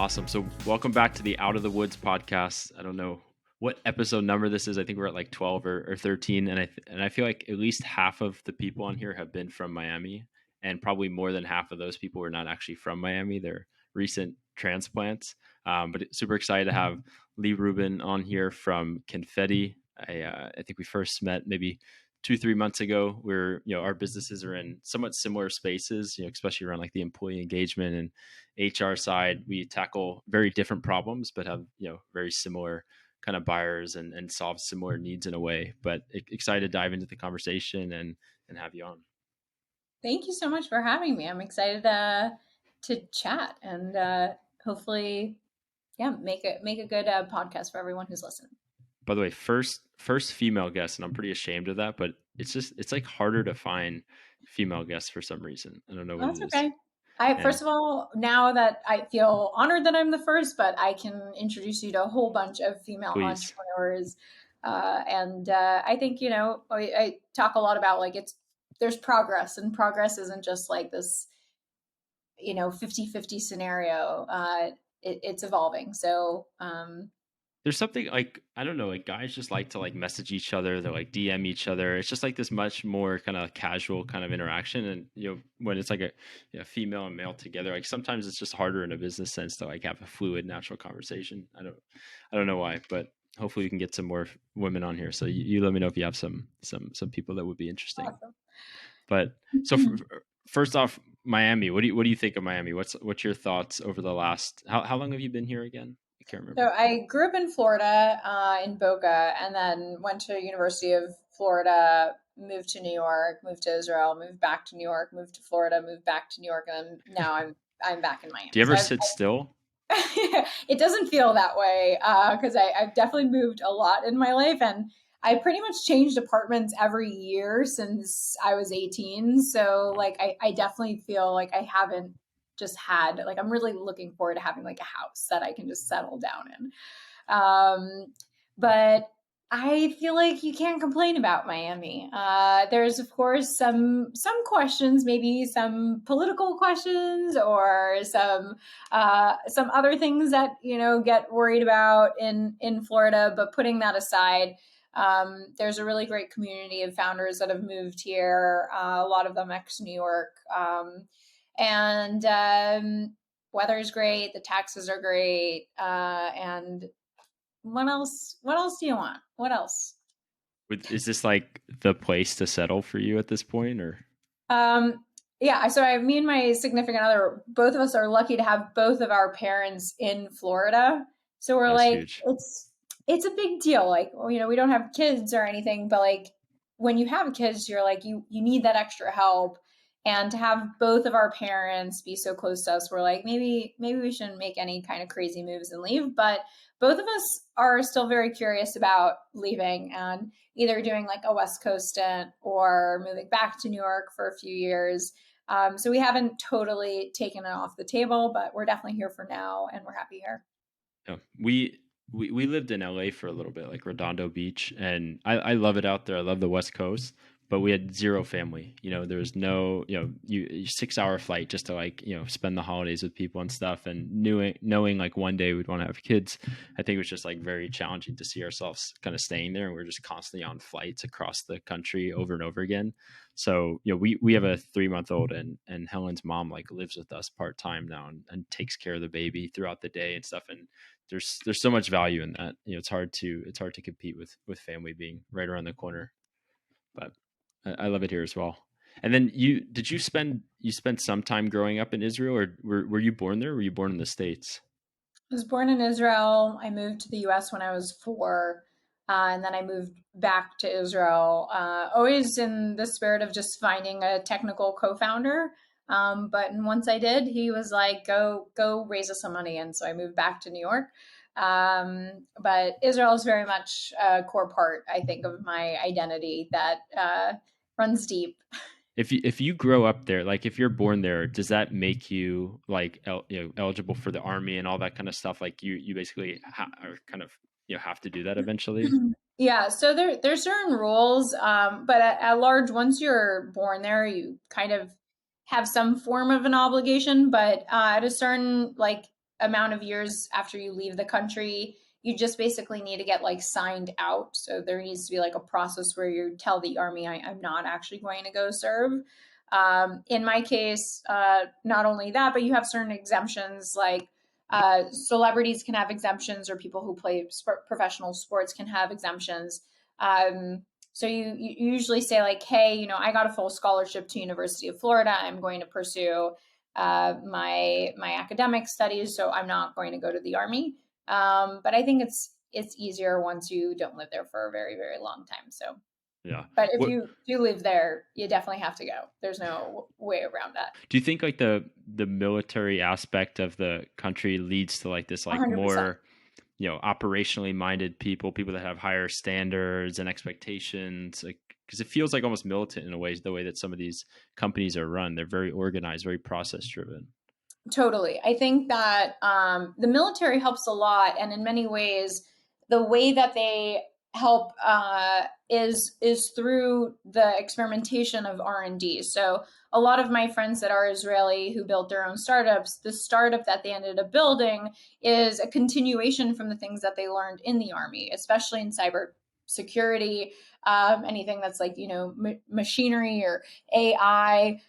Awesome. So welcome back to the Out of the Woods podcast. I don't know what episode number this is. I think we're at like 12 or 13. And I feel like at least half of the people on here have been from Miami, and probably more than half of those people were not actually from Miami. They're recent transplants. But super excited to have Lee Rubin on here from Confetti. I think we first met maybe 2-3 months ago. Where our businesses are in somewhat similar spaces, especially around like the employee engagement and HR side. We tackle very different problems, but have very similar kind of buyers and solve similar needs in a way. But excited to dive into the conversation and have you on. Thank you so much for having me. I'm excited to chat and hopefully, make a good podcast for everyone who's listening. By the way, first female guest, and I'm pretty ashamed of that, but it's like harder to find female guests for some reason. I don't know what That's it is. okay. First of all, now that I feel honored that I'm the first, but I can introduce you to a whole bunch of female Please. entrepreneurs. I think, I talk a lot about like there's progress, and progress isn't just like this, 50-50 scenario. It's evolving. So, There's something like, I don't know, like guys just like to like message each other, they're like DM each other. It's just like this much more kind of casual kind of interaction. And when it's like a female and male together, like sometimes it's just harder in a business sense to like have a fluid, natural conversation. I don't know why, but hopefully we can get some more women on here. So you let me know if you have some people that would be interesting. awesome. But so first off, Miami, what do you think of Miami? What's your thoughts over the last, how long have you been here again? I can't remember. So I grew up in Florida, in Boca, and then went to University of Florida, moved to New York, moved to Israel, moved back to New York, moved to Florida, moved back to New York, and now I'm back in Miami. Do you ever sit still? It doesn't feel that way because I've definitely moved a lot in my life, and I pretty much changed apartments every year since I was 18. So like I definitely feel like I haven't just had like I'm really looking forward to having like a house that I can just settle down in. But I feel like you can't complain about Miami. There's of course some questions, maybe some political questions or some other things that get worried about in Florida. But putting that aside, there's a really great community of founders that have moved here. A lot of them ex New York. And weather is great. The taxes are great. And what else? What else do you want? What else? Is this like the place to settle for you at this point, or? Yeah. So me and my significant other, both of us are lucky to have both of our parents in Florida. So we're That's like, huge. it's a big deal. Like, we don't have kids or anything, but like when you have kids, you're like, you need that extra help. And to have both of our parents be so close to us, we're like, maybe we shouldn't make any kind of crazy moves and leave. But both of us are still very curious about leaving and either doing like a West Coast stint or moving back to New York for a few years. So we haven't totally taken it off the table, but we're definitely here for now and we're happy here. Yeah. We lived in LA for a little bit, like Redondo Beach, and I love it out there. I love the West Coast, but we had zero family. There was no, 6-hour flight just to like, spend the holidays with people and stuff. And knowing like one day we'd want to have kids, I think it was just like very challenging to see ourselves kind of staying there. And we're just constantly on flights across the country over and over again. So, we have a 3-month-old and Helen's mom like lives with us part-time now and takes care of the baby throughout the day and stuff. And there's so much value in that. It's hard to compete with family being right around the corner, but I love it here as well. And then you spent some time growing up in Israel, or were you born there? Or were you born in the States? I was born in Israel. I moved to the US when I was 4. And then I moved back to Israel, always in the spirit of just finding a technical co-founder. But once I did, he was like, go raise us some money. And so I moved back to New York. But Israel is very much a core part, I think, of my identity that runs deep. If you grow up there, like if you're born there, does that make you like eligible for the army and all that kind of stuff? Like you basically are kind of have to do that eventually. Yeah, so there's certain rules, but at large, once you're born there, you kind of have some form of an obligation. But at a certain like amount of years after you leave the country, you just basically need to get like signed out. So there needs to be like a process where you tell the army, I'm not actually going to go serve. In my case, not only that, but you have certain exemptions like celebrities can have exemptions, or people who play professional sports can have exemptions. So you usually say like, hey, I got a full scholarship to University of Florida. I'm going to pursue my academic studies, so I'm not going to go to the army. But I think it's easier once you don't live there for a very, very long time. So, Yeah. but if What you do live there, you definitely have to go. There's no way around that. do you think like the military aspect of the country leads to like this like 100%. more, operationally minded people that have higher standards and expectations, like because it feels like almost militant in a way, the way that some of these companies are run. They're very organized, very process driven. Totally. I think that the military helps a lot, and in many ways, the way that they help is through the experimentation of R&D. So a lot of my friends that are Israeli who built their own startups, the startup that they ended up building is a continuation from the things that they learned in the army, especially in cyber security, anything that's like machinery or AI.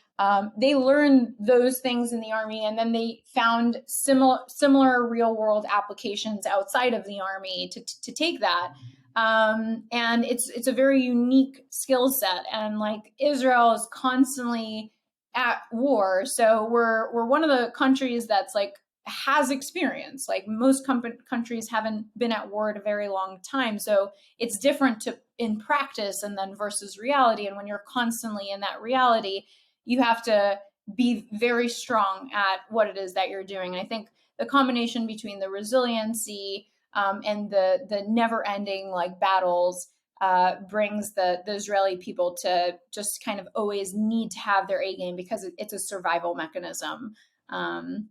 They learned those things in the army, and then they found similar real world applications outside of the army to take that. And it's a very unique skill set, and like Israel is constantly at war, so we're one of the countries that's like has experience. Like most countries haven't been at war in a very long time, so it's different to in practice and then versus reality. And when you're constantly in that reality, you have to be very strong at what it is that you're doing. And I think the combination between the resiliency and the never ending like battles brings the Israeli people to just kind of always need to have their A game, because it's a survival mechanism. And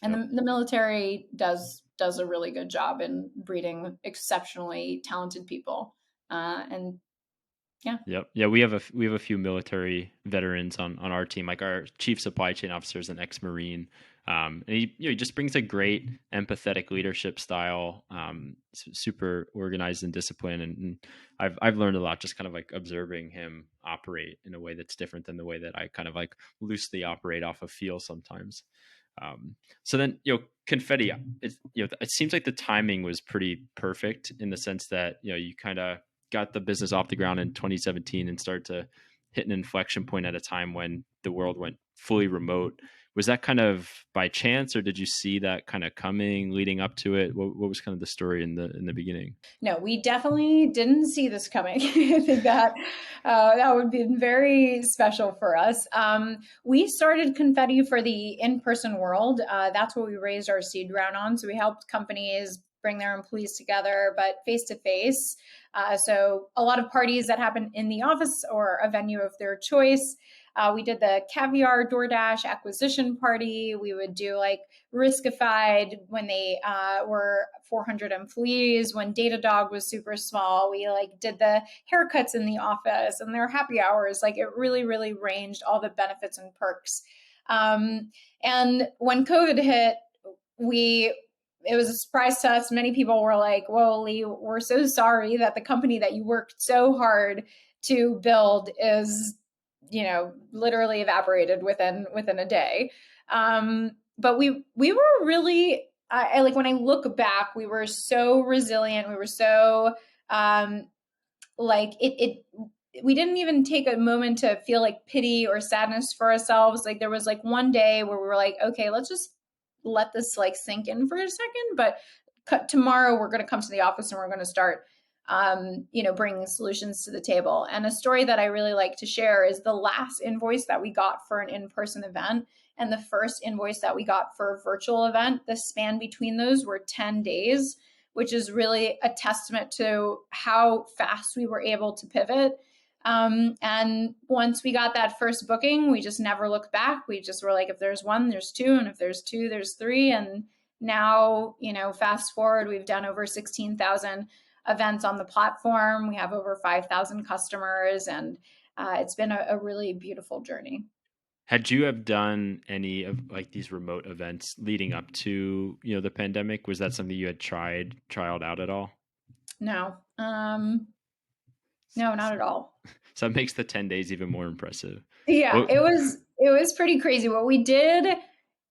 Yep. the military does a really good job in breeding exceptionally talented people. And yeah. Yep. Yeah, we have a few military veterans on our team. Like our chief supply chain officer is an ex-Marine, and he just brings a great empathetic leadership style, super organized and disciplined. And I've learned a lot just kind of like observing him operate in a way that's different than the way that I kind of like loosely operate off of feel sometimes. So then, Confetti, it seems like the timing was pretty perfect in the sense that, you kind of got the business off the ground in 2017 and started to hit an inflection point at a time when the world went fully remote. Was that kind of by chance, or did you see that kind of coming leading up to it? What was kind of the story in the beginning? No, we definitely didn't see this coming. I think that would be very special for us. We started Confetti for the in-person world. That's what we raised our seed round on. So we helped companies bring their employees together, but face to face. So a lot of parties that happen in the office or a venue of their choice. We did the Caviar DoorDash acquisition party. We would do like Riskified when they were 400 employees. When Datadog was super small, we like did the haircuts in the office and their happy hours. Like it really, really ranged all the benefits and perks. And when COVID hit, it was a surprise to us. Many people were like, "Whoa, Lee, we're so sorry that the company that you worked so hard to build is, literally evaporated within a day." But we were really, I like when I look back, we were so resilient. We were so like it. We didn't even take a moment to feel like pity or sadness for ourselves. Like there was like one day where we were like, okay, let's just let this like sink in for a second. But tomorrow we're going to come to the office and we're going to start bringing solutions to the table. And a story that I really like to share is the last invoice that we got for an in-person event and the first invoice that we got for a virtual event. The span between those were 10 days, which is really a testament to how fast we were able to pivot. And once we got that first booking, we just never looked back. We just were like, if there's one, there's two. And if there's two, there's three. And now, fast forward, we've done over 16,000 events on the platform. We have over 5,000 customers, and it's been a really beautiful journey. Had you have done any of like these remote events leading up to, the pandemic? Was that something you had trialed out at all? No, no, not at all. So that makes the 10 days even more impressive. Yeah, What it was pretty crazy. What we did,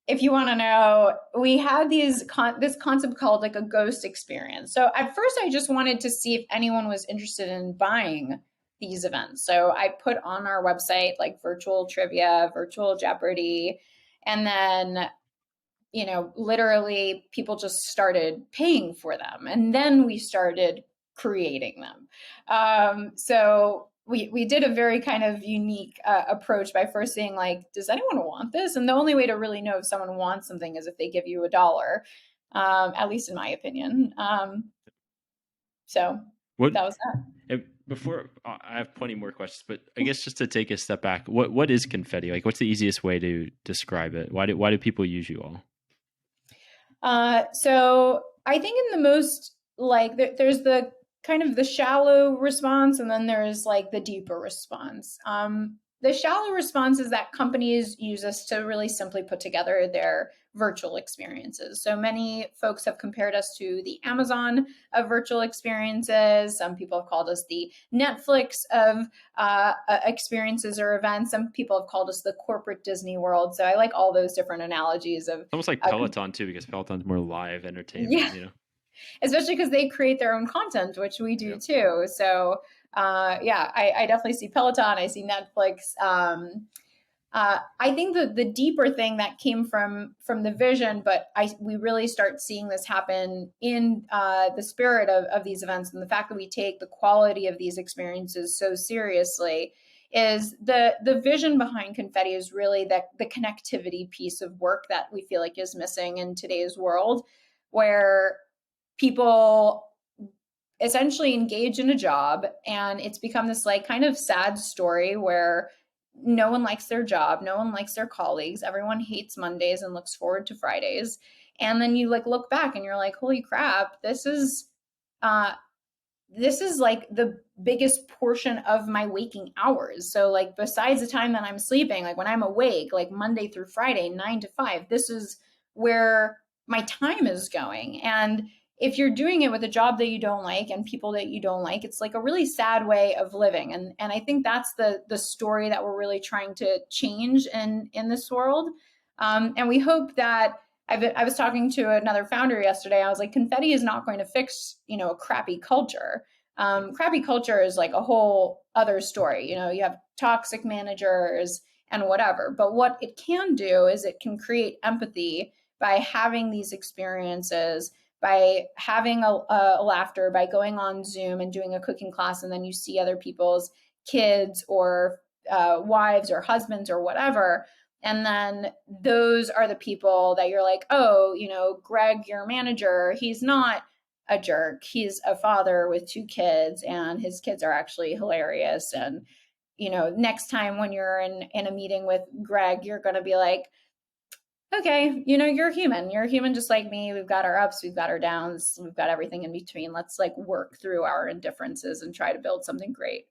if you want to know, we had this concept called like a ghost experience. So at first, I just wanted to see if anyone was interested in buying these events. So I put on our website like virtual trivia, virtual Jeopardy, and then literally people just started paying for them. And then we started creating them. So we did a very kind of unique approach by first saying, like, does anyone want this? And the only way to really know if someone wants something is if they give you $1, at least in my opinion. So what that was that. before I have plenty more questions, but I guess just to take a step back, what is confetti? Like what's the easiest way to describe it? Why do people use you all? So I think in the most like there's the kind of the shallow response, and then there's like the deeper response. The shallow response is that companies use us to really simply put together their virtual experiences. So many folks have compared us to the Amazon of virtual experiences. Some people have called us the Netflix of experiences or events. Some people have called us the corporate Disney World. So I like all those different analogies of It's almost like Peloton too, because Peloton's more live yeah, entertainment. especially because they create their own content, which we do Yep. too. So yeah, I definitely see Peloton. I see Netflix. I think the deeper thing that came from the vision, but we really start seeing this happen in the spirit of these events, and the fact that we take the quality of these experiences so seriously is the vision behind Confetti is really that the connectivity piece of work that we feel like is missing in today's world, where people essentially engage in a job and it's become this like kind of sad story where no one likes their job, no one likes their colleagues, everyone hates Mondays and looks forward to Fridays. And then you like look back and you're like, holy crap, uh this is like the biggest portion of my waking hours. So like besides the time that I'm sleeping, like when I'm awake, like Monday through Friday, 9 to 5, this is where my time is going. And if you're doing it with a job that you don't like and people that you don't like, it's like a really sad way of living. And I think that's the story that we're really trying to change in this world. And we hope that I was talking to another founder yesterday. I was like, confetti is not going to fix, a crappy culture. Crappy culture is like a whole other story. You have toxic managers and whatever. But what it can do is it can create empathy by having these experiences, by having a laughter, by going on Zoom and doing a cooking class, and then you see other people's kids or wives or husbands or whatever. And then those are the people that you're like, oh, Greg, your manager, he's not a jerk. He's a father with 2 kids, and his kids are actually hilarious. And, next time when you're in a meeting with Greg, you're going to be like, okay, you're human. You're human just like me. We've got our ups, we've got our downs, we've got everything in between. Let's like work through our indifferences and try to build something great.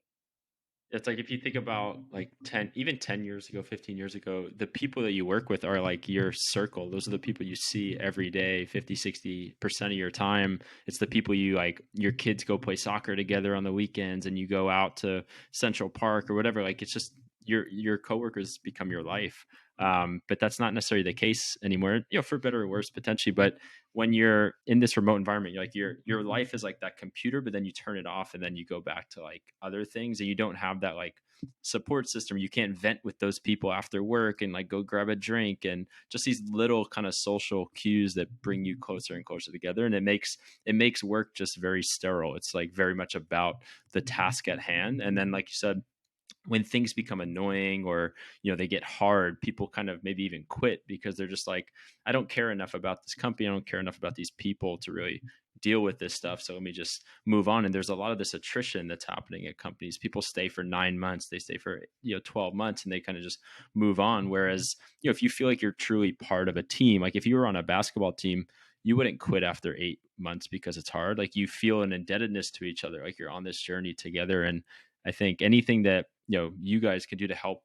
It's like if you think about like 10, even 10 years ago, 15 years ago, the people that you work with are like your circle. Those are the people you see every day, 50, 60% of your time. It's the people you like, your kids go play soccer together on the weekends and you go out to Central Park or whatever. Like it's just your coworkers become your life. But that's not necessarily the case anymore, for better or worse potentially. But when you're in this remote environment, you're like your life is like that computer, but then you turn it off and then you go back to like other things and you don't have that like support system. You can't vent with those people after work and like go grab a drink and just these little kind of social cues that bring you closer and closer together. And it makes work just very sterile. It's like very much about the task at hand. And then like you said, when things become annoying or they get hard, people kind of maybe even quit because they're just like, I don't care enough about this company, I don't care enough about these people to really deal with this stuff, so let me just move on. And there's a lot of this attrition that's happening at companies. People stay for 9 months, they stay for 12 months, and they kind of just move on. Whereas if you feel like you're truly part of a team, like if you were on a basketball team, you wouldn't quit after 8 months because it's hard. Like you feel an indebtedness to each other, like you're on this journey together. And I think anything that you guys can do to help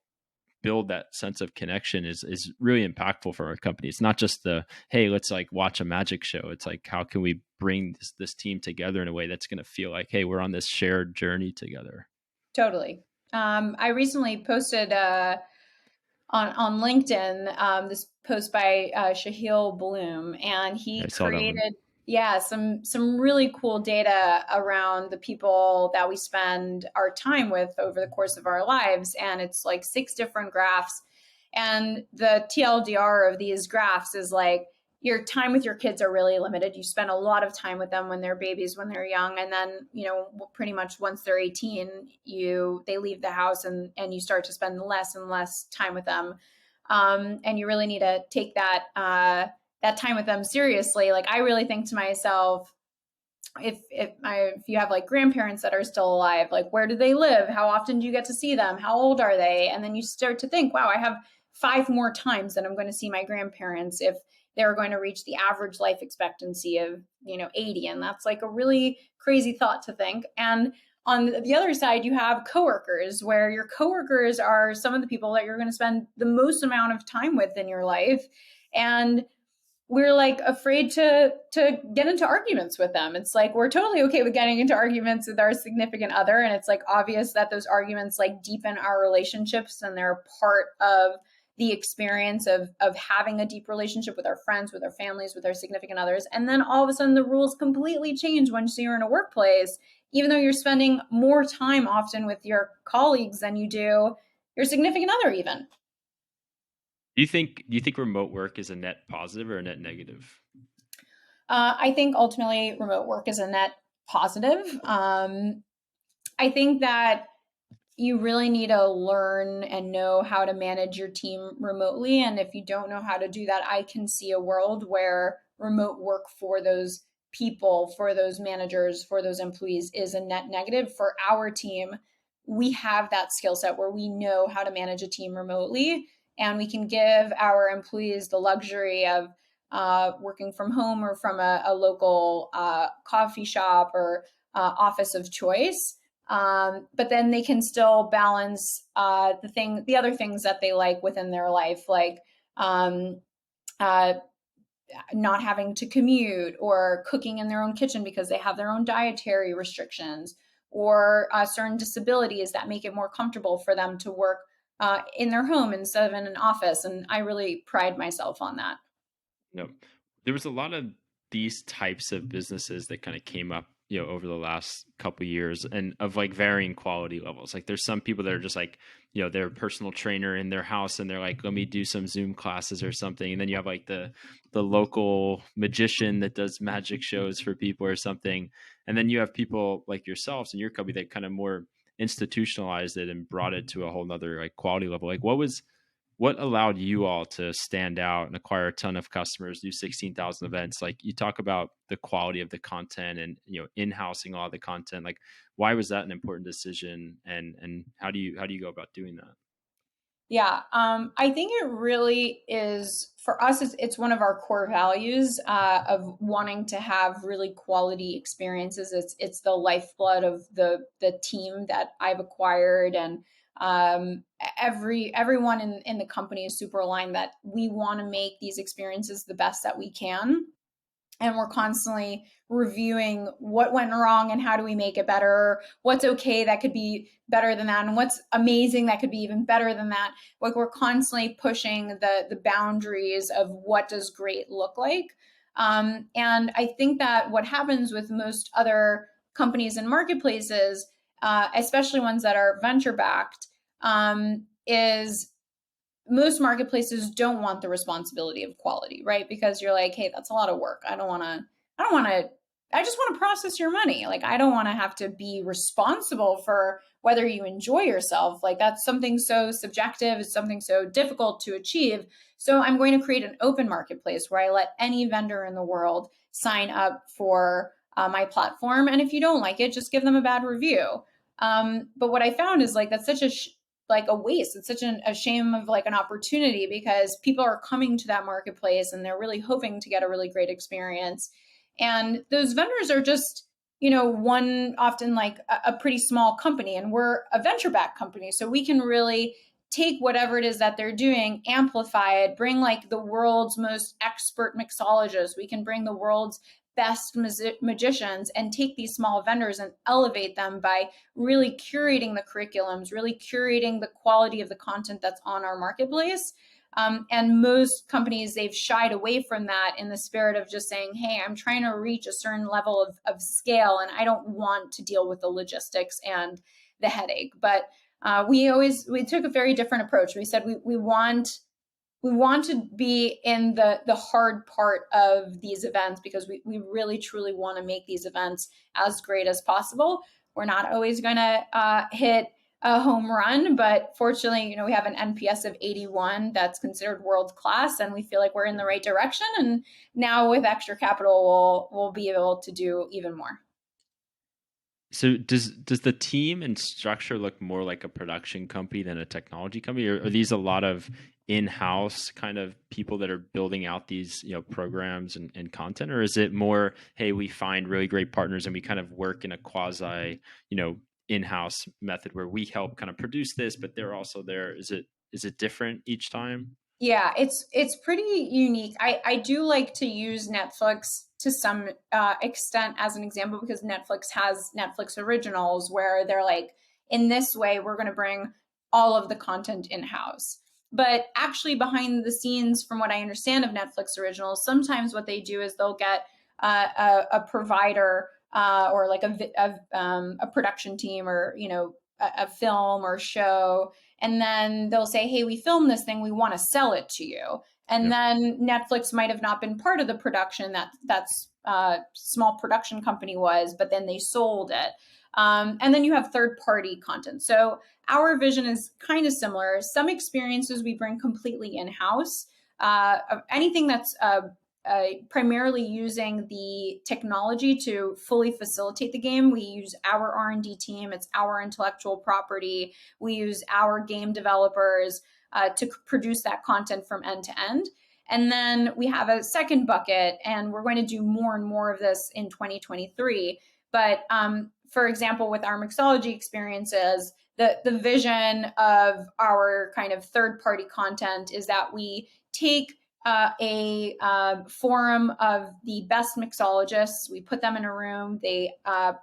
build that sense of connection is really impactful for our company. It's not just the, hey, let's like watch a magic show. It's like, how can we bring this team together in a way that's going to feel like, hey, we're on this shared journey together. Totally. I recently posted on LinkedIn this post by Shahil Bloom, and I he saw that one. created some really cool data around the people that we spend our time with over the course of our lives, and it's like 6 different graphs. And the TLDR of these graphs is like your time with your kids are really limited. You spend a lot of time with them when they're babies, when they're young, and then pretty much once they're 18, they leave the house and you start to spend less and less time with them, and you really need to take that time with them seriously. Like I really think to myself, if you have like grandparents that are still alive, like where do they live? How often do you get to see them? How old are they? And then you start to think, wow, I have 5 more times that I'm going to see my grandparents if they're going to reach the average life expectancy of 80. And that's like a really crazy thought to think. And on the other side, you have coworkers, where your coworkers are some of the people that you're going to spend the most amount of time with in your life. And we're like afraid to get into arguments with them. It's like we're totally okay with getting into arguments with our significant other, and it's like obvious that those arguments like deepen our relationships, and they're part of the experience of having a deep relationship with our friends, with our families, with our significant others. And then all of a sudden the rules completely change once you're in a workplace, even though you're spending more time often with your colleagues than you do your significant other even. Do you think remote work is a net positive or a net negative? I think ultimately remote work is a net positive. I think that you really need to learn and know how to manage your team remotely. And if you don't know how to do that, I can see a world where remote work for those people, for those managers, for those employees is a net negative. For our team, we have that skill set where we know how to manage a team remotely, and we can give our employees the luxury of working from home or from a local coffee shop or office of choice. But then they can still balance the other things that they like within their life, like um, uh, not having to commute, or cooking in their own kitchen because they have their own dietary restrictions, or certain disabilities that make it more comfortable for them to work in their home instead of in an office. And I really pride myself on that. No, there was a lot of these types of businesses that kind of came up, over the last couple of years, and of like varying quality levels. Like there's some people that are just like, they're a personal trainer in their house and they're like, let me do some Zoom classes or something. And then you have like the local magician that does magic shows for people or something. And then you have people like yourselves and your company that kind of more institutionalized it and brought it to a whole nother like quality level. Like what allowed you all to stand out and acquire a ton of customers, do 16,000 events? Like you talk about the quality of the content and, in-housing all the content. Like why was that an important decision? And how do you go about doing that? Yeah, I think it really is for us. It's one of our core values of wanting to have really quality experiences. It's the lifeblood of the team that I've acquired, and everyone in the company is super aligned that we want to make these experiences the best that we can. And we're constantly reviewing what went wrong and how do we make it better, what's okay that could be better than that, and what's amazing that could be even better than that. Like we're constantly pushing the boundaries of what does great look like. And I think that what happens with most other companies and marketplaces, especially ones that are venture backed, is most marketplaces don't want the responsibility of quality, right? Because you're like, hey, that's a lot of work. I just want to process your money. Like, I don't want to have to be responsible for whether you enjoy yourself. Like, that's something so subjective. It's something so difficult to achieve. So I'm going to create an open marketplace where I let any vendor in the world sign up for my platform. And if you don't like it, just give them a bad review. But what I found is like, that's such like a waste. It's such a shame of like an opportunity, because people are coming to that marketplace and they're really hoping to get a really great experience. And those vendors are just, one often like a pretty small company, and we're a venture backed company. So we can really take whatever it is that they're doing, amplify it, bring like the world's most expert mixologists. We can bring the world's best magicians and take these small vendors and elevate them by really curating the curriculums, really curating the quality of the content that's on our marketplace. And most companies, they've shied away from that in the spirit of just saying, hey, I'm trying to reach a certain level of scale and I don't want to deal with the logistics and the headache. But we took a very different approach. We said we want to be in the hard part of these events because we really truly want to make these events as great as possible. We're not always going to hit a home run, but fortunately, we have an NPS of 81 that's considered world class, and we feel like we're in the right direction. And now with extra capital, we'll be able to do even more. So does the team and structure look more like a production company than a technology company? Or are these a lot of in-house kind of people that are building out these programs and content? Or is it more, hey, we find really great partners and we kind of work in a quasi in-house method where we help kind of produce this, but they're also there? Is it different each time? Yeah, it's pretty unique. I do like to use Netflix to some extent as an example because Netflix has Netflix originals where they're like, in this way, we're going to bring all of the content in-house. But actually behind the scenes, from what I understand of Netflix originals, sometimes what they do is they'll get a provider or like a production team or, a film or show, and then they'll say, hey, we filmed this thing, we want to sell it to you. And Yep. then Netflix might have not been part of the production that's small production company was, but then they sold it. And then you have third party content. So our vision is kind of similar. Some experiences we bring completely in house. Anything that's primarily using the technology to fully facilitate the game. We use our R&D team. It's our intellectual property. We use our game developers to produce that content from end to end. And then we have a second bucket, and we're going to do more and more of this in 2023. But for example, with our mixology experiences, the vision of our kind of third-party content is that we take a forum of the best mixologists. We put them in a room. They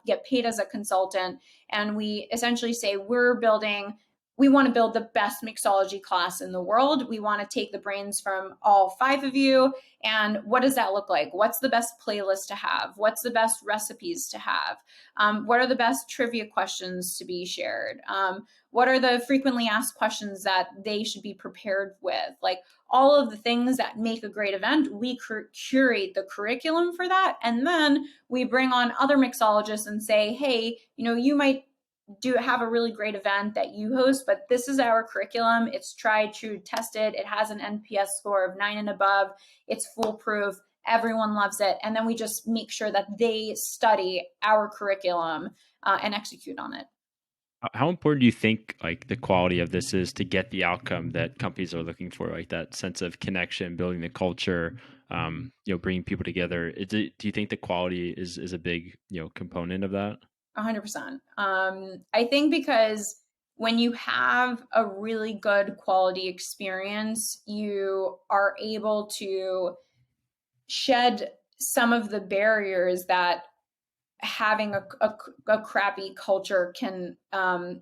get paid as a consultant. And we essentially say, we want to build the best mixology class in the world. We want to take the brains from all 5 of you. And what does that look like? What's the best playlist to have? What's the best recipes to have? What are the best trivia questions to be shared? What are the frequently asked questions that they should be prepared with? Like all of the things that make a great event, we curate the curriculum for that. And then we bring on other mixologists and say, hey, you might have a really great event that you host, but this is our curriculum. It's tried, true, tested. It has an NPS score of 9 and above. It's foolproof. Everyone loves it. And then we just make sure that they study our curriculum and execute on it. How important do you think like the quality of this is to get the outcome that companies are looking for, like that sense of connection, building the culture, bringing people together? Do you think the quality is a big component of that? 100%. I think because when you have a really good quality experience, you are able to shed some of the barriers that having a crappy culture can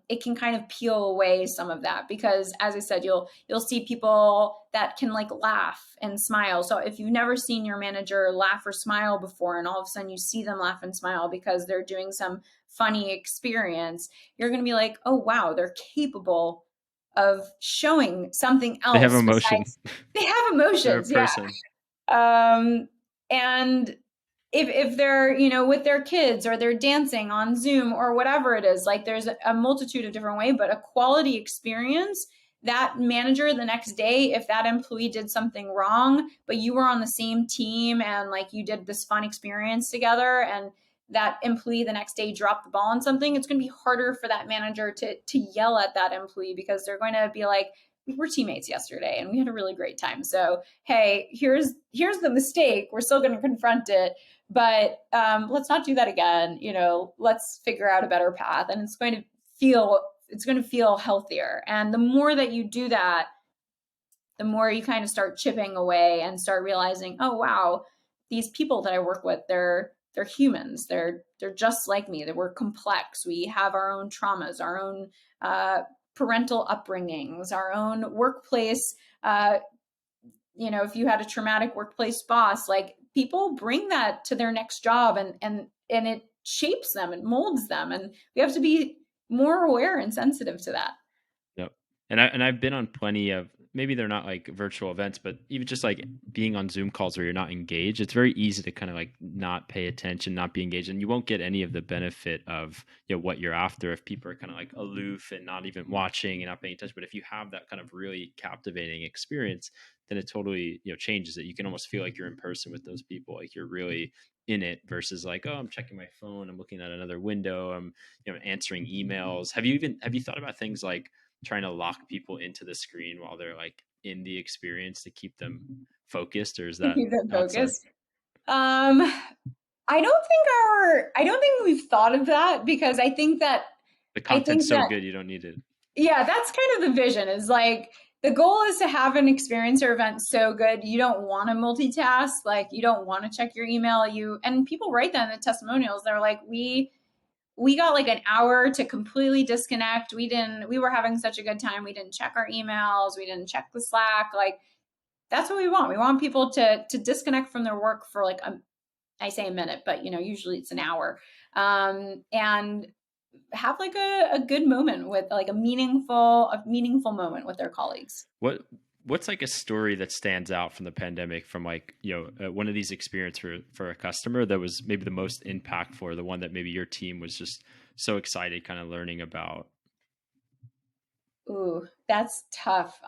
it can kind of peel away some of that, because as I said, you'll see people that can like laugh and smile. So if you've never seen your manager laugh or smile before, and all of a sudden you see them laugh and smile because they're doing some funny experience, you're going to be like, oh wow, they're capable of showing something They have else emotion. besides they have They're a emotions. Yeah. person. And if they're with their kids or they're dancing on Zoom or whatever it is, like there's a multitude of different ways, but a quality experience, that manager the next day, if that employee did something wrong but you were on the same team and like you did this fun experience together, and that employee the next day dropped the ball on something, it's going to be harder for that manager to yell at that employee, because they're going to be like, we were teammates yesterday and we had a really great time. So, hey, here's the mistake. We're still going to confront it, but let's not do that again. Let's figure out a better path. And it's going to feel it's going to feel healthier. And the more that you do that, the more you kind of start chipping away and start realizing, oh wow, these people that I work with, they're humans. They're just like me. That we're complex. We have our own traumas, our own parental upbringings, our own workplace. If you had a traumatic workplace boss, like people bring that to their next job, and it shapes them and molds them, and we have to be more aware and sensitive to that. Yep. And I've been on plenty of, maybe they're not like virtual events, but even just like being on Zoom calls where you're not engaged, it's very easy to kind of like not pay attention, not be engaged, and you won't get any of the benefit of what you're after if people are kind of like aloof and not even watching and not paying attention. But if you have that kind of really captivating experience, then it totally changes it. You can almost feel like you're in person with those people, like you're really in it versus like, oh, I'm checking my phone, I'm looking at another window, I'm answering emails. Have you thought about things like trying to lock people into the screen while they're like in the experience to keep them focused, or is that Keep them outside? focused. Um, I don't think we've thought of that, because The I content's think so that good you don't need it. yeah, that's kind of the vision, is like the goal is to have an experience or event so good you don't want to multitask, like you don't want to check your email. And people write that in the testimonials. They're like, we got like an hour to completely disconnect. We were having such a good time. We didn't check our emails. We didn't check the Slack. Like that's what we want. We want people to disconnect from their work for like I say a minute, but usually it's an hour. And have like a good moment with like a meaningful moment with their colleagues. What's like a story that stands out from the pandemic, from like one of these experiences for a customer that was maybe the most impactful, or the one that maybe your team was just so excited kind of learning about? Ooh, that's tough.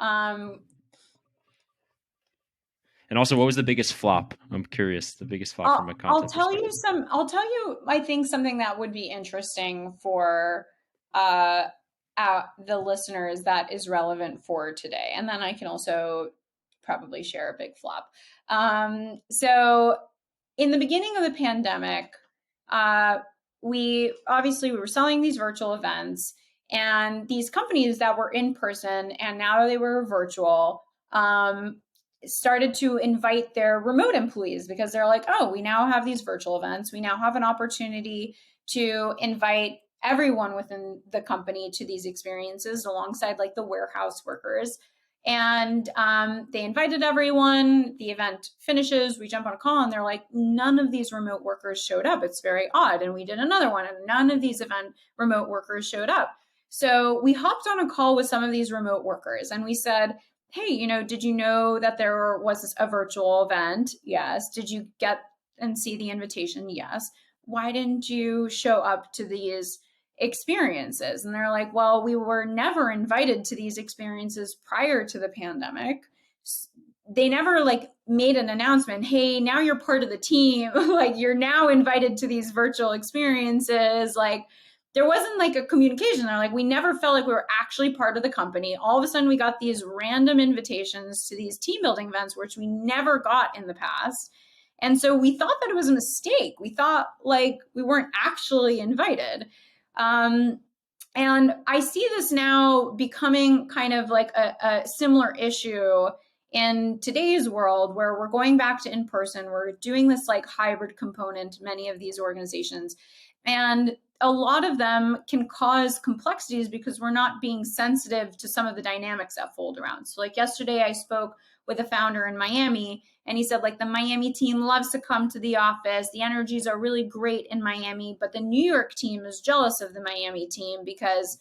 And also, what was the biggest flop? I'm curious, the biggest flop from a I'll content tell you perspective. I think something that would be interesting for uh, the listeners that is relevant for today. And then I can also probably share a big flop. So in the beginning of the pandemic, uh, we were selling these virtual events, and these companies that were in person and now they were virtual, started to invite their remote employees, because they're like, oh, we now have these virtual events. We now have an opportunity to invite everyone within the company to these experiences alongside like the warehouse workers. And they invited everyone. The event finishes. We jump on a call, and they're like, none of these remote workers showed up. It's very odd. And we did another one, and none of these event remote workers showed up. So we hopped on a call with some of these remote workers, and we said, hey, did you know that there was a virtual event? Yes. Did you get and see the invitation? Yes. Why didn't you show up to these experiences? And they're like, well, we were never invited to these experiences prior to the pandemic. They never like made an announcement, hey, now you're part of the team. Like you're now invited to these virtual experiences. Like there wasn't like a communication. They're like, we never felt like we were actually part of the company. All of a sudden we got these random invitations to these team building events, which we never got in the past. And so we thought that it was a mistake. We thought like we weren't actually invited. Um, and I see this now becoming kind of like a similar issue in today's world, where we're going back to in person. We're doing this like hybrid component, many of these organizations. And a lot of them can cause complexities because we're not being sensitive to some of the dynamics that fold around. So like yesterday I spoke with a founder in Miami, and he said like the Miami team loves to come to the office. The energies are really great in Miami, but the New York team is jealous of the Miami team because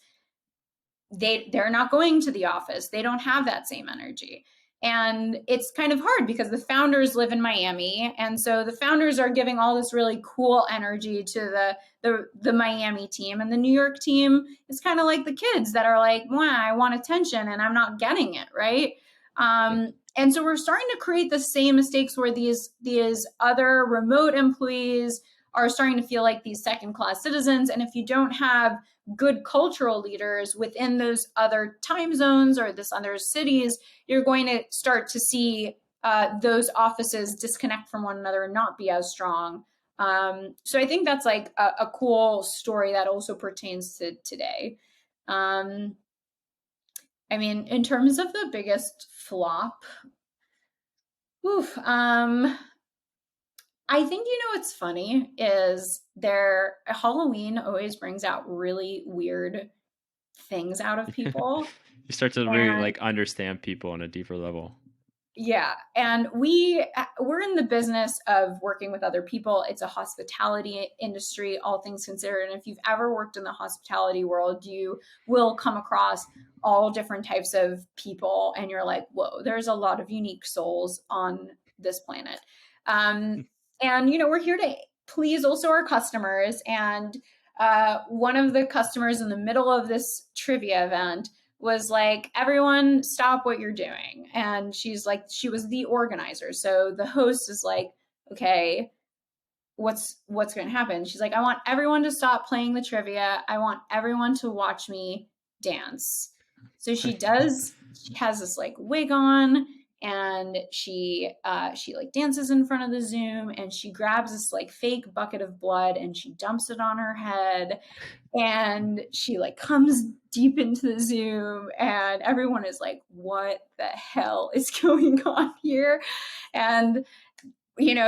they're not going to the office. They don't have that same energy. And it's kind of hard because the founders live in Miami, and so the founders are giving all this really cool energy to the Miami team, and the New York team is kind of like the kids that are like, wow, I want attention and I'm not getting it, right? Yep. And so we're starting to create the same mistakes where these other remote employees are starting to feel like these second class citizens. And if you don't have good cultural leaders within those other time zones or this other cities, you're going to start to see those offices disconnect from one another and not be as strong. So I think that's like a cool story that also pertains to today. Um, I mean, in terms of the biggest flop, oof, I think what's funny is their Halloween always brings out really weird things out of people. You start to really And like understand people on a deeper level. yeah, and we're in the business of working with other people. It's a hospitality industry, all things considered. And if you've ever worked in the hospitality world, you will come across all different types of people, and you're like, whoa, there's a lot of unique souls on this planet. Um, and we're here to please also our customers. And one of the customers in the middle of this trivia event was like, everyone stop what you're doing. And she's like, she was the organizer. So the host is like, okay, what's going to happen? She's like, I want everyone to stop playing the trivia. I want everyone to watch me dance. So she has this like wig on, and she like dances in front of the Zoom, and she grabs this like fake bucket of blood and she dumps it on her head, and she like comes deep into the Zoom, and everyone is like, what the hell is going on here? And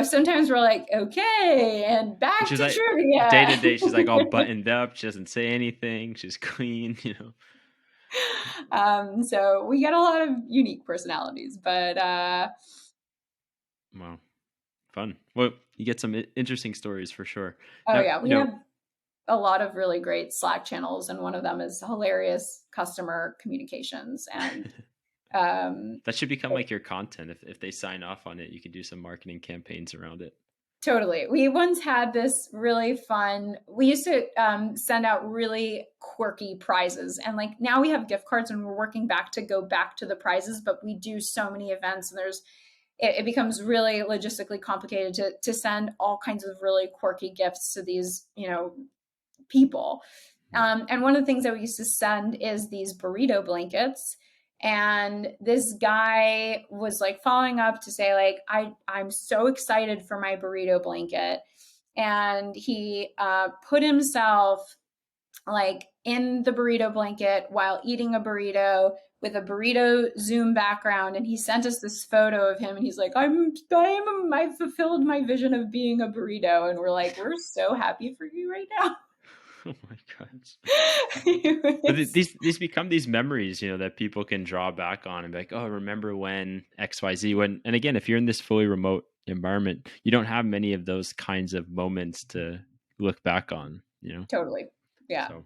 sometimes we're like, okay, and And back she's to like, day to trivia. day, she's like all buttoned up. She doesn't say anything. She's clean, you know. So we get a lot of unique personalities, but Wow, fun. Well, you get some interesting stories for sure. oh Now, yeah, we have a lot of really great Slack channels, and one of them is hilarious customer communications. And that should become like your content. If they sign off on it, you can do some marketing campaigns around it. totally. We once had this really fun, we used to send out really quirky prizes. And like now we have gift cards and we're working back to go back to the prizes, but we do so many events, and it becomes really logistically complicated to send all kinds of really quirky gifts to these, people. And one of the things that we used to send is these burrito blankets. And this guy was like following up to say, like, I'm so excited for my burrito blanket. And he put himself like in the burrito blanket while eating a burrito with a burrito Zoom background. And he sent us this photo of him, and he's like, I fulfilled my vision of being a burrito. And we're like, we're so happy for you right now. Oh my gosh. But these become these memories, that people can draw back on and be like, oh, remember when XYZ when, and again, if you're in this fully remote environment, you don't have many of those kinds of moments to look back on. Totally. Yeah. So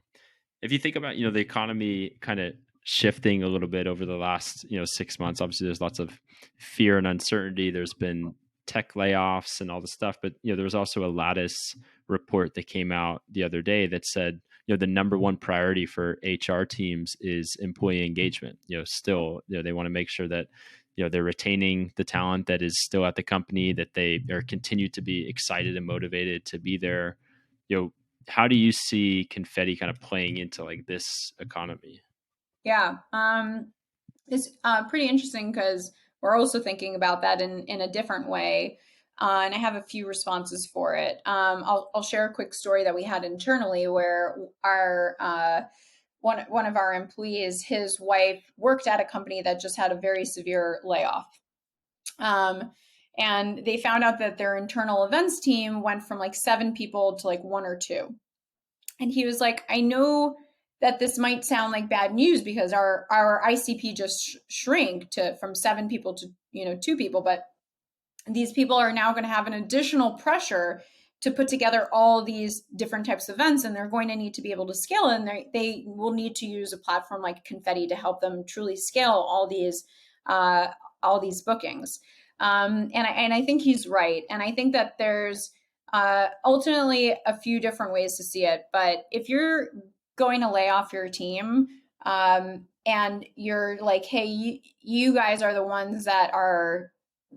if you think about, the economy kind of shifting a little bit over the last, 6 months, obviously there's lots of fear and uncertainty. There's been tech layoffs and all this stuff, but there was also a Lattice report that came out the other day that said, the number one priority for HR teams is employee engagement. Still, they want to make sure that they're retaining the talent that is still at the company, that they are continue to be excited and motivated to be there. How do you see Confetti kind of playing into like this economy? Yeah. It's pretty interesting because we're also thinking about that in a different way. And I have a few responses for it. I'll share a quick story that we had internally where our one of our employees, his wife worked at a company that just had a very severe layoff. And they found out that their internal events team went from like 7 people to like 1 or 2. And he was like, I know that this might sound like bad news because our ICP just shrank from 7 people to 2 people, but these people are now going to have an additional pressure to put together all these different types of events, and they're going to need to be able to scale, and they will need to use a platform like Confetti to help them truly scale all these bookings. And I think he's right, and I think that there's ultimately a few different ways to see it. But if you're going to lay off your team, and you're like, hey, you guys are the ones that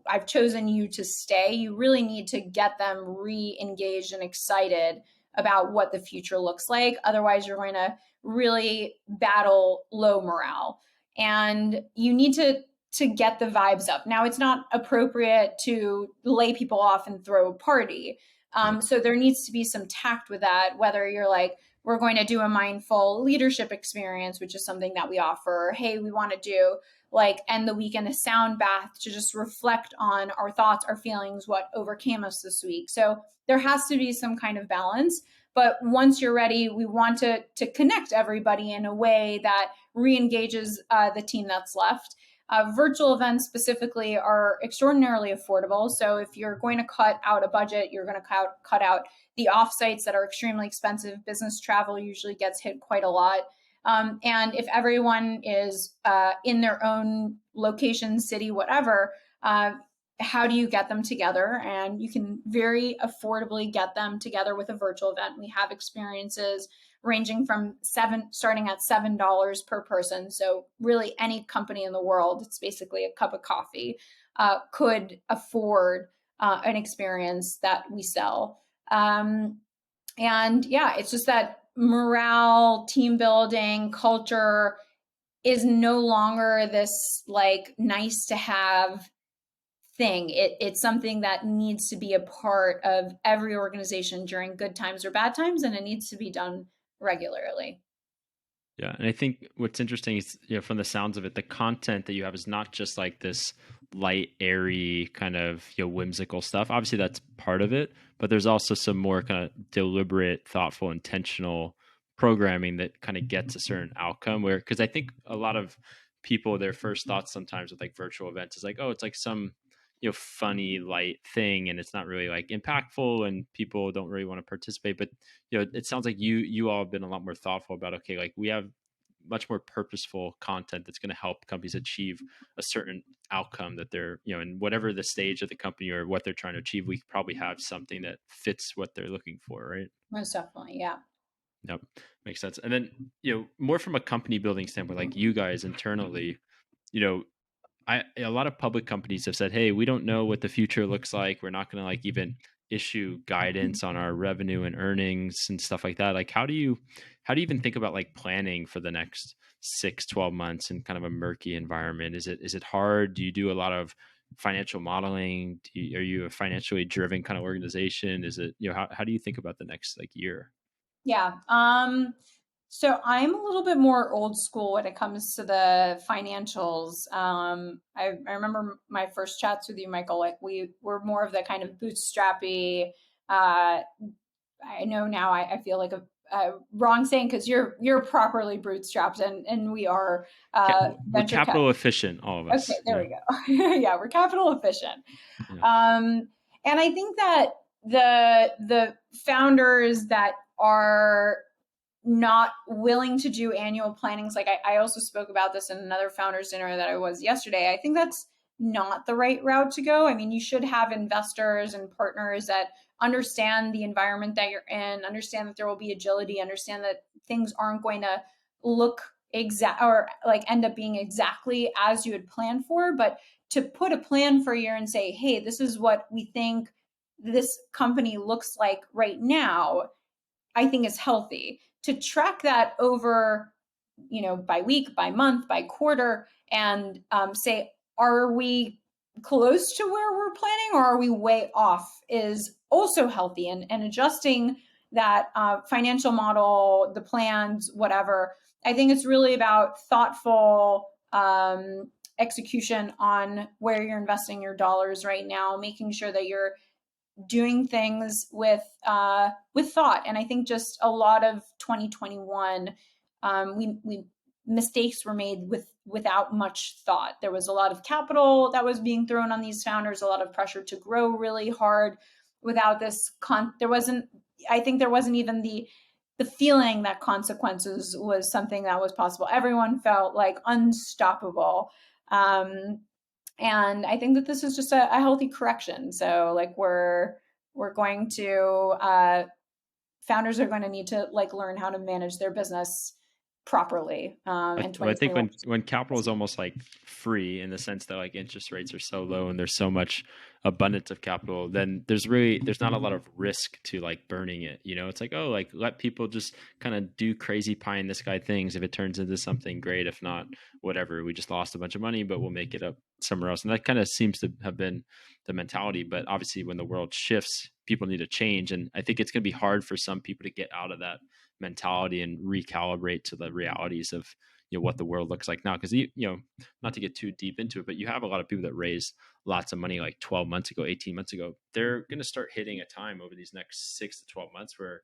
I've chosen you to stay, you really need to get them re-engaged and excited about what the future looks like. Otherwise, you're going to really battle low morale. And you need to get the vibes up. Now, it's not appropriate to lay people off and throw a party. So there needs to be some tact with that, whether you're like, we're going to do a mindful leadership experience, which is something that we offer. Hey, we want to do like end the week in a sound bath to just reflect on our thoughts, our feelings, what overcame us this week. So there has to be some kind of balance. But once you're ready, we want to connect everybody in a way that re-engages the team that's left. Virtual events specifically are extraordinarily affordable. So if you're going to cut out a budget, you're going to cut out the offsites that are extremely expensive. Business travel usually gets hit quite a lot. And if everyone is in their own location, city, whatever, how do you get them together? And you can very affordably get them together with a virtual event. We have experiences ranging from starting at $7 per person. So really any company in the world, it's basically a cup of coffee, could afford an experience that we sell. And yeah, it's just that morale, team building, culture is no longer this like nice to have thing. It's something that needs to be a part of every organization during good times or bad times, and it needs to be done regularly. Yeah, and I think what's interesting is, from the sounds of it, the content that you have is not just like this light, airy kind of whimsical stuff. Obviously, that's part of it, but there's also some more kind of deliberate, thoughtful, intentional programming that kind of gets a certain outcome. Where, because I think a lot of people, their first thoughts sometimes with like virtual events is like, oh, it's like some funny light thing, and it's not really like impactful, and people don't really want to participate. But it sounds like you all have been a lot more thoughtful about, okay, like we have much more purposeful content that's going to help companies achieve a certain outcome that they're, in whatever the stage of the company or what they're trying to achieve. We probably have something that fits what they're looking for, right? Most definitely, yeah. Yep, makes sense. And then more from a company building standpoint, like you guys internally, you know a lot of public companies have said, "Hey, we don't know what the future looks like. We're not going to like even issue guidance on our revenue and earnings and stuff like that." Like, how do you even think about like planning for the next 6, 12 months in kind of a murky environment? Is it hard? Do you do a lot of financial modeling? Are you a financially driven kind of organization? Is it, how do you think about the next like year? Yeah. So I'm a little bit more old school when it comes to the financials. I remember my first chats with you, Michael. Like we were more of the kind of bootstrappy. I know now I feel like a wrong saying because you're properly bootstrapped and we are We're venture cap. capital efficient, all of Okay, us. there we go. Yeah, we're capital efficient. Yeah. And I think that the founders that are not willing to do annual plannings, like I also spoke about this in another founders dinner that I was yesterday. I think that's not the right route to go. I mean, you should have investors and partners that understand the environment that you're in, understand that there will be agility, understand that things aren't going to look exact or like end up being exactly as you had planned for, but to put a plan for a year and say, hey, this is what we think this company looks like right now, I think is healthy. To track that over, by week, by month, by quarter, and say, are we close to where we're planning or are we way off is also healthy. And adjusting that financial model, the plans, whatever. I think it's really about thoughtful execution on where you're investing your dollars right now, making sure that you're doing things with thought. And I think just a lot of 2021, we mistakes were made without much thought. There was a lot of capital that was being thrown on these founders, a lot of pressure to grow really hard without this I think there wasn't even the feeling that consequences was something that was possible. Everyone felt like unstoppable. And I think that this is just a healthy correction. So like we're going to founders are going to need to like learn how to manage their business properly. And I think 2021. when capital is almost like free in the sense that like interest rates are so low and there's so much abundance of capital, then there's not a lot of risk to like burning it. It's like, oh, like let people just kind of do crazy pie in the sky things. If it turns into something great, if not, whatever. We just lost a bunch of money, but we'll make it up somewhere else. And that kind of seems to have been the mentality. But obviously, when the world shifts, people need to change. And I think it's going to be hard for some people to get out of that mentality and recalibrate to the realities of what the world looks like now. Because not to get too deep into it, but you have a lot of people that raise lots of money like 12 months ago, 18 months ago. They're going to start hitting a time over these next 6 to 12 months where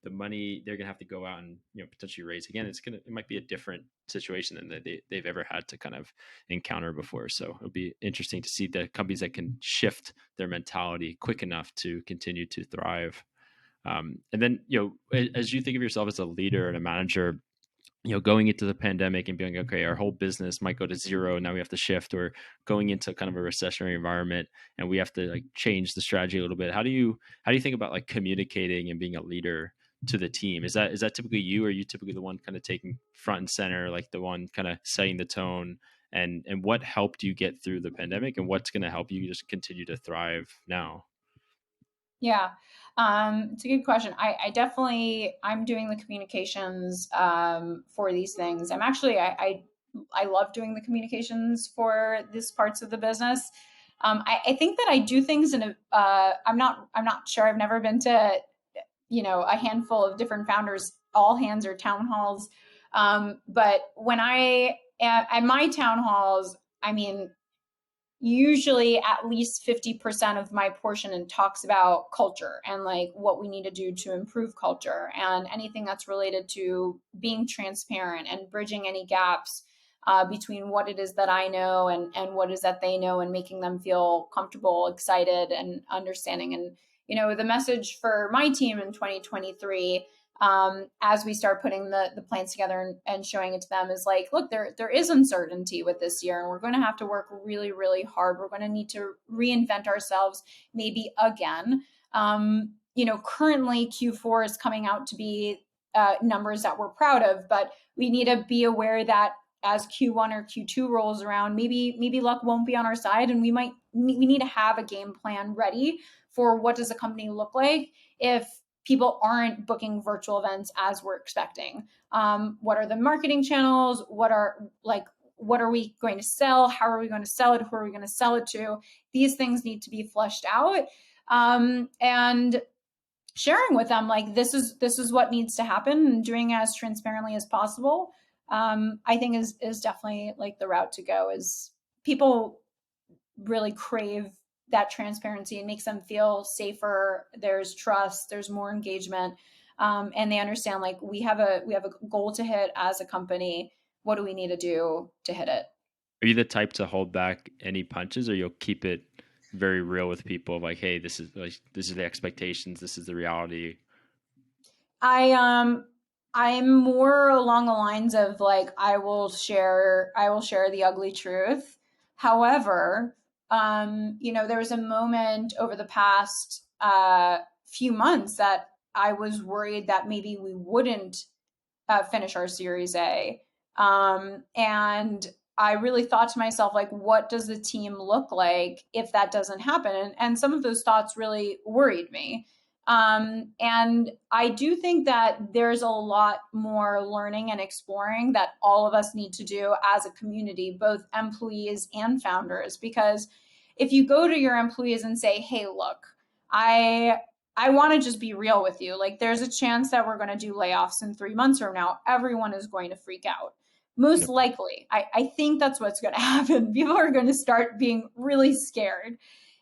the money they're going to have to go out and potentially raise again. It might be a different situation than they've ever had to kind of encounter before. So it'll be interesting to see the companies that can shift their mentality quick enough to continue to thrive. And then as you think of yourself as a leader and a manager, going into the pandemic and being okay, our whole business might go to zero. Now we have to shift, or going into kind of a recessionary environment and we have to like change the strategy a little bit. How do you think about like communicating and being a leader to the team? Is that typically you? Or are you typically the one kind of taking front and center, like the one kind of setting the tone? And what helped you get through the pandemic, and what's going to help you just continue to thrive now? Yeah, it's a good question. I definitely I'm doing the communications for these things. I love doing the communications for these parts of the business. I think that I do things in a I'm not sure. I've never been to a handful of different founders all hands or town halls, but when I at my town halls, I mean usually at least 50% of my portion and talks about culture and like what we need to do to improve culture and anything that's related to being transparent and bridging any gaps between what it is that I know and what is that they know, and making them feel comfortable, excited, and understanding. And the message for my team in 2023, as we start putting the plans together and showing it to them, is like, look, there is uncertainty with this year, and we're going to have to work really, really hard. We're going to need to reinvent ourselves maybe again. Currently Q4 is coming out to be numbers that we're proud of, but we need to be aware that as Q1 or Q2 rolls around, maybe luck won't be on our side, and we need to have a game plan ready for what does a company look like if people aren't booking virtual events as we're expecting. What are the marketing channels? What are we going to sell? How are we going to sell it? Who are we going to sell it to? These things need to be fleshed out. And sharing with them like this is what needs to happen, and doing it as transparently as possible. I think is definitely like the route to go. Is people really crave that transparency. It makes them feel safer. There's trust, there's more engagement, and they understand like we have a goal to hit as a company. What do we need to do to hit it? Are you the type to hold back any punches, or you'll keep it very real with people? Like, hey, this is the expectations. This is the reality. I'm more along the lines of like I will share the ugly truth. However, there was a moment over the past few months that I was worried that maybe we wouldn't finish our Series A. And I really thought to myself, like, what does the team look like if that doesn't happen? And some of those thoughts really worried me. And I do think that there's a lot more learning and exploring that all of us need to do as a community, both employees and founders, because if you go to your employees and say, hey, look, I want to just be real with you. Like, there's a chance that we're going to do layoffs in 3 months from now. Everyone is going to freak out. Most Yep. likely. I think that's what's going to happen. People are going to start being really scared.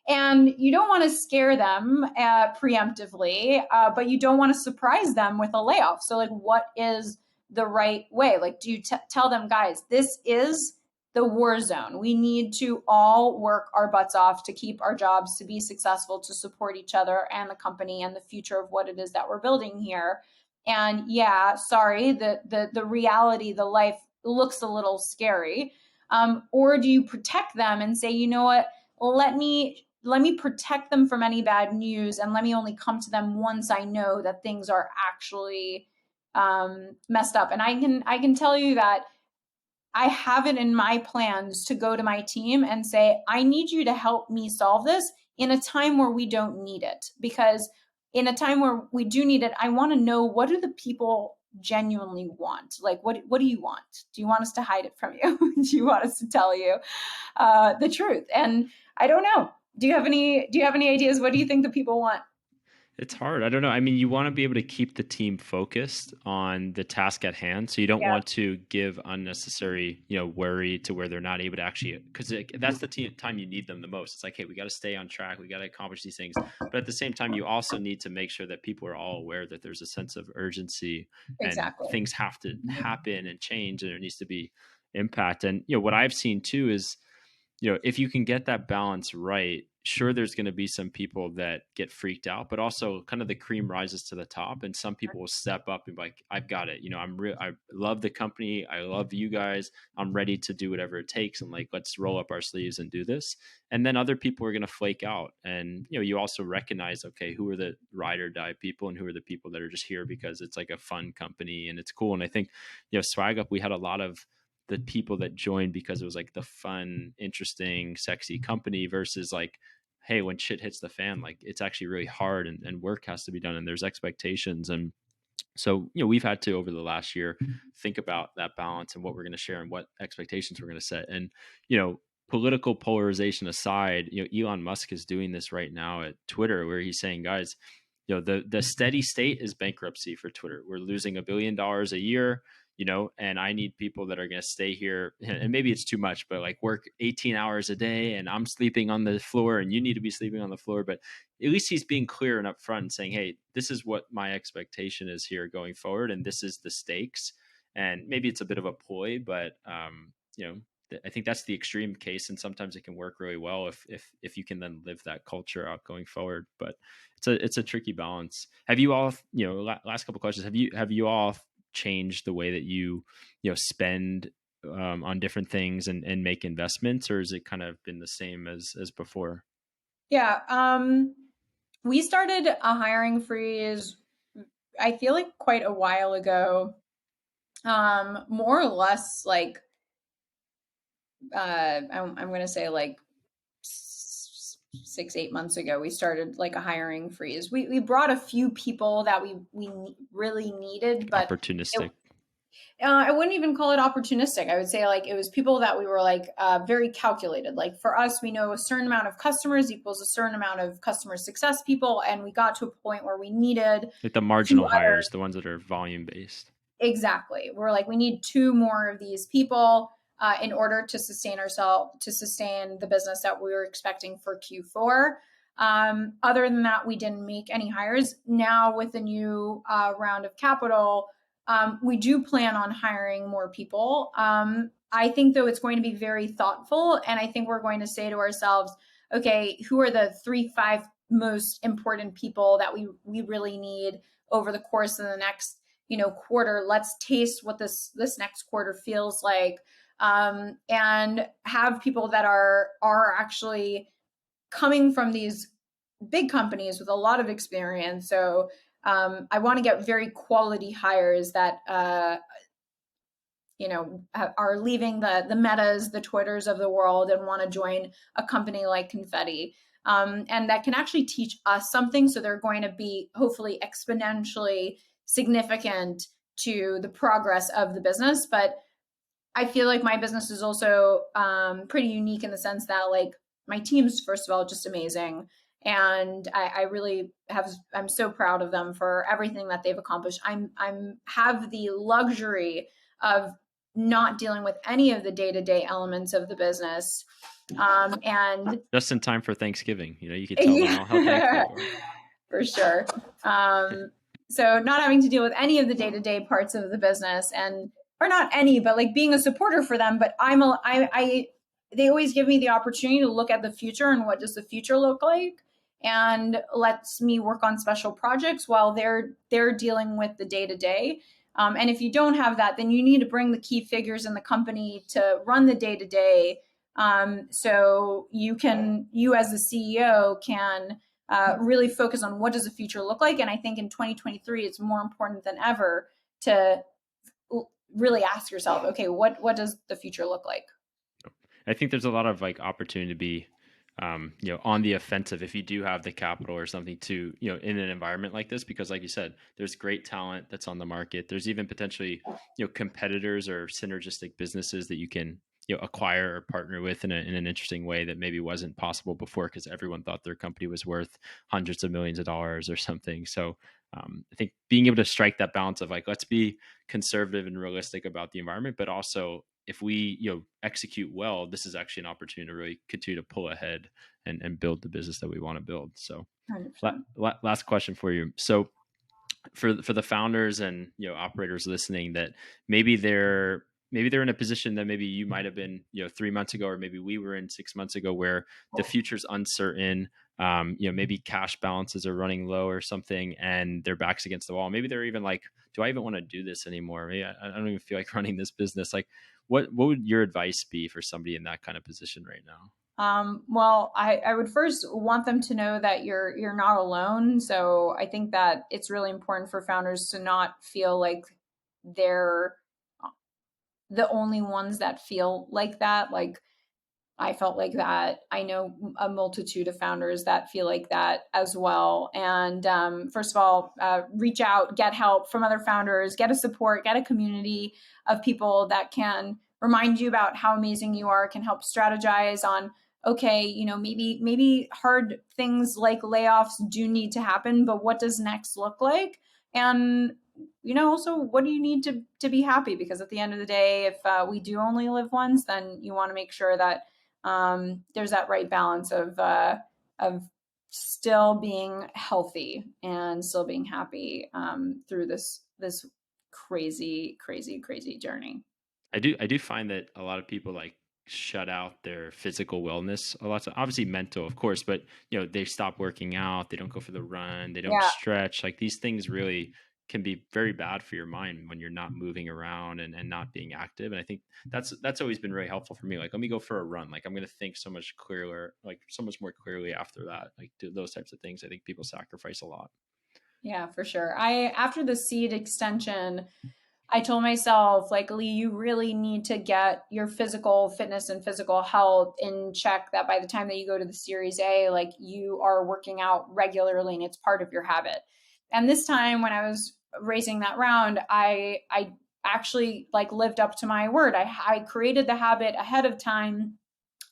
And you don't want to scare them preemptively, but you don't want to surprise them with a layoff. So, like, what is the right way? Like, do you tell them, guys, this is the war zone. We need to all work our butts off to keep our jobs, to be successful, to support each other and the company and the future of what it is that we're building here. And yeah, sorry, the reality, the life looks a little scary. Or do you protect them and say, you know what, let me protect them from any bad news, and let me only come to them once I know that things are actually messed up. And I can tell you that I have it in my plans to go to my team and say, I need you to help me solve this in a time where we don't need it. Because in a time where we do need it, I want to know, what do the people genuinely want? Like, what do you want? Do you want us to hide it from you? Do you want us to tell you the truth? And I don't know. Do you have any ideas? What do you think the people want? It's hard. I don't know. I mean, you want to be able to keep the team focused on the task at hand. So you don't Yeah, want to give unnecessary, worry to where they're not able to actually, because that's the time you need them the most. It's like, hey, we got to stay on track. We got to accomplish these things. But at the same time, you also need to make sure that people are all aware that there's a sense of urgency and exactly. things have to happen and change, and there needs to be impact. And, what I've seen too is, if you can get that balance right, sure, there's going to be some people that get freaked out, but also kind of the cream rises to the top, and some people will step up and be like, "I've got it. I love the company. I love you guys. I'm ready to do whatever it takes, and like, let's roll up our sleeves and do this." And then other people are going to flake out, and you also recognize, okay, who are the ride or die people, and who are the people that are just here because it's like a fun company and it's cool. And I think, SwagUp, we had a lot of the people that joined because it was like the fun, interesting, sexy company versus like, hey, when shit hits the fan, like it's actually really hard, and work has to be done and there's expectations. And so, we've had to over the last year think about that balance and what we're going to share and what expectations we're going to set. And, political polarization aside, Elon Musk is doing this right now at Twitter where he's saying, guys, the steady state is bankruptcy for Twitter. We're losing $1 billion a year, and I need people that are going to stay here. And maybe it's too much, but like work 18 hours a day and I'm sleeping on the floor and you need to be sleeping on the floor. But at least he's being clear and upfront and saying, hey, this is what my expectation is here going forward. And this is the stakes. And maybe it's a bit of a ploy, but, I think that's the extreme case, and sometimes it can work really well if you can then live that culture out going forward. But it's a tricky balance. Have you all, last couple of questions, have you all changed the way that spend on different things and make investments, or has it kind of been the same as before? Yeah. We started a hiring freeze, I feel like quite a while ago. More or less like I'm going to say like 6-8 months ago, we started like a hiring freeze. We brought a few people that we really needed, but Opportunistic. I wouldn't even call it opportunistic. I would say like it was people that we were like very calculated. Like for us, we know a certain amount of customers equals a certain amount of customer success people, and we got to a point where we needed Like the two marginal other. hires, the ones that are volume based. Exactly. We're like, we need two more of these people in order to sustain ourselves, to sustain the business that we were expecting for Q4. Other than that, we didn't make any hires. Now, with the new round of capital, we do plan on hiring more people. I think, though, it's going to be very thoughtful. And I think we're going to say to ourselves, okay, who are the 3-5 most important people that we really need over the course of the next quarter? Let's taste what this next quarter feels like, and have people that are actually coming from these big companies with a lot of experience. So I want to get very quality hires that are leaving the Metas, the Twitters of the world, and want to join a company like Confetti. And that can actually teach us something. So they're going to be hopefully exponentially significant to the progress of the business. But I feel like my business is also pretty unique in the sense that like my team's, first of all, just amazing. And I really I'm so proud of them for everything that they've accomplished. I'm have the luxury of not dealing with any of the day-to-day elements of the business. And Just in time for Thanksgiving, you could tell them all how thankful yeah, you are. for sure. So not having to deal with any of the day-to-day parts of the business, and or not any, but like being a supporter for them. But they always give me the opportunity to look at the future and what does the future look like, and lets me work on special projects while they're dealing with the day-to-day. And if you don't have that, then you need to bring the key figures in the company to run the day-to-day. So you as the CEO can really focus on what does the future look like. And I think in 2023, it's more important than ever to really ask yourself, okay, what does the future look like? I think there's a lot of like opportunity to be, on the offensive if you do have the capital or something to, in an environment like this, because like you said, there's great talent that's on the market. There's even potentially, competitors or synergistic businesses that you can acquire or partner with in an interesting way that maybe wasn't possible before because everyone thought their company was worth hundreds of millions of dollars or something. So I think being able to strike that balance of like, let's be conservative and realistic about the environment, but also if we execute well, this is actually an opportunity to really continue to pull ahead and build the business that we want to build. So 100%. last question for you. So for the founders and operators listening that maybe they're in a position that maybe you might have been 3 months ago, or maybe we were in 6 months ago, where the future's uncertain, maybe cash balances are running low or something and their back's against the wall. Maybe they're even like, do I even want to do this anymore? Maybe I don't even feel like running this business. Like what would your advice be for somebody in that kind of position right now? Well, I would first want them to know that you're not alone. So I think that it's really important for founders to not feel like they're the only ones that feel like that. Like I felt like that. I know a multitude of founders that feel like that as well. And first of all, reach out, get help from other founders, get a support, get a community of people that can remind you about how amazing you are, can help strategize on, okay, maybe hard things like layoffs do need to happen, but what does next look like? And also what do you need to be happy? Because at the end of the day, if we do only live once, then you want to make sure that there's that right balance of still being healthy and still being happy through this crazy journey. I do find that a lot of people like shut out their physical wellness a lot. So obviously mental, of course, but they stop working out, they don't go for the run, they don't stretch. Like these things really can be very bad for your mind when you're not moving around and not being active. And I think that's always been really helpful for me. Like, let me go for a run. Like I'm going to think so much clearer, like so much more clearly after that. Like do those types of things. I think people sacrifice a lot. Yeah, for sure. After the seed extension, I told myself, like, Lee, you really need to get your physical fitness and physical health in check, that by the time that you go to the Series A, like you are working out regularly and it's part of your habit. And this time when I was raising that round, I actually like lived up to my word. I created the habit ahead of time.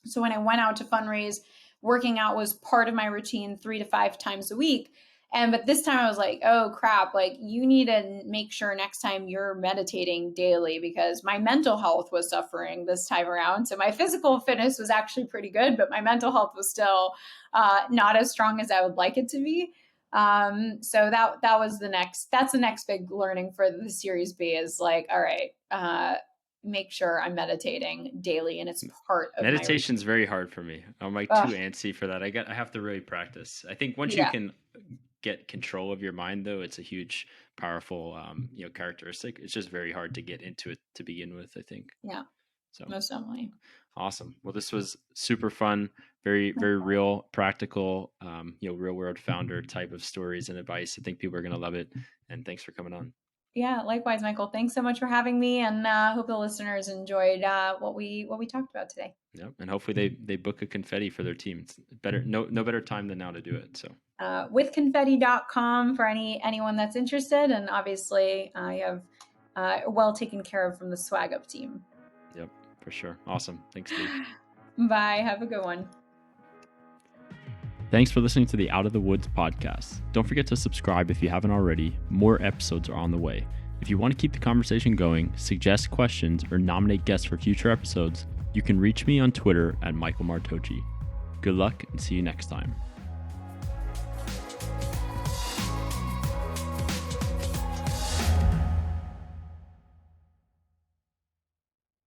So when I went out to fundraise, working out was part of my routine 3 to 5 times a week. But this time I was like, oh crap, like you need to make sure next time you're meditating daily, because my mental health was suffering this time around. So my physical fitness was actually pretty good, but my mental health was still not as strong as I would like it to be. So that's the next big learning for the Series B is like, all right, make sure I'm meditating daily, and it's part of meditation's very hard for me. I'm like too antsy for that. I have to really practice. I think once you can get control of your mind, though, it's a huge, powerful, characteristic. It's just very hard to get into it to begin with, I think. Yeah. So most definitely. Awesome. Well, this was super fun, very, very real, practical, real world founder type of stories and advice. I think people are going to love it. And thanks for coming on. Yeah, likewise, Michael. Thanks so much for having me, and hope the listeners enjoyed what we talked about today. Yeah, and hopefully they book a Confetti for their team. It's better, no better time than now to do it. So withconfetti.com for anyone that's interested, and obviously you have well taken care of from the SwagUp team. Yep, for sure. Awesome. Thanks, Steve. Bye. Have a good one. Thanks for listening to the Out of the Woods podcast. Don't forget to subscribe if you haven't already. More episodes are on the way. If you want to keep the conversation going, suggest questions, or nominate guests for future episodes, you can reach me on Twitter at Michael Martocci. Good luck and see you next time.